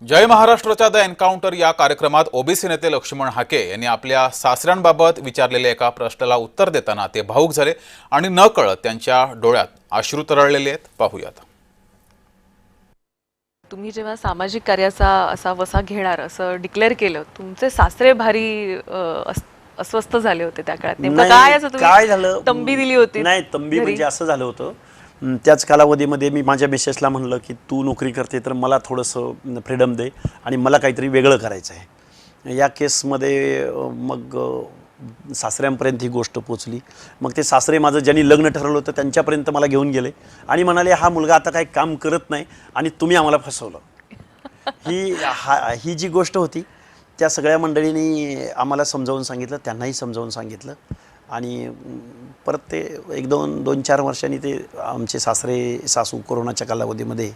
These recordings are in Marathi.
जय महाराष्ट्राच्या द एन्काउंटर या कार्यक्रमात ओबीसी नेते लक्ष्मण हाके यांनी आपल्या सासऱ्यांबाबत विचारलेल्या एका प्रश्नाला उत्तर देताना ते भावुक झाले आणि नकळत त्यांच्या डोळ्यात अश्रू तरळलेले आहेत. पाहूयात. तुम्ही जेव्हा सामाजिक कार्याचा असा वसा घेणार असं डिक्लेअर केलं, तुमचे सासरे भारी अस्वस्थ झाले होते त्या काळात. नेमकं काय असं काय झालं, तुम्ही तंबी दिली होती? नाही, तंबी म्हणजे असं झालं होतं, त्याच कालावधीमध्ये मी माझ्या मिसेसला म्हणलं की तू नोकरी करते तर मला थोडंसं फ्रीडम दे आणि मला काहीतरी वेगळं करायचं आहे. या केसमध्ये मग सासऱ्यांपर्यंत ही गोष्ट पोचली. मग ते सासरे माझं ज्यांनी लग्न ठरवलं होतं त्यांच्यापर्यंत मला घेऊन गेले आणि म्हणाले हा मुलगा आता काही काम करत नाही आणि तुम्ही आम्हाला फसवलं. ही जी गोष्ट होती त्या सगळ्या मंडळींनी आम्हाला समजावून सांगितलं, त्यांनाही समजावून सांगितलं आणि परत ते दोन चार वर्षांनी ते आमचे सासू कोरोनाच्या कालावधीमध्ये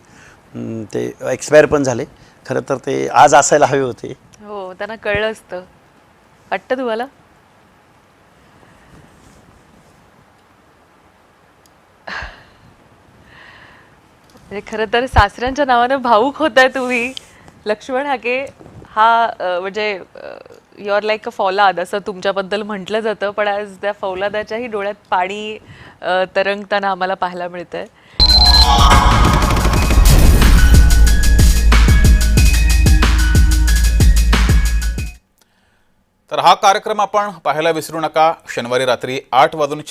ते एक्सपायर पण झाले. खरं तर ते आज असायला हवे होते. हो, त्यांना कळलं असतं. वाटतं तुम्हाला? म्हणजे खरं तर सासऱ्यांच्या नावानं भावूक होताय तुम्ही. लक्ष्मण हाके हा म्हणजे यू आर लाईक अ फौलाद असं तुमच्याबद्दल म्हटलं जातं, पण आज त्या फौलादाच्याही डोळ्यात पाणी तरंगताना आम्हाला पाहायला मिळतंय. तर हा कार्यक्रम आपण पाहायला विसरू नका. शनिवारी रात्री 8:56 वाजून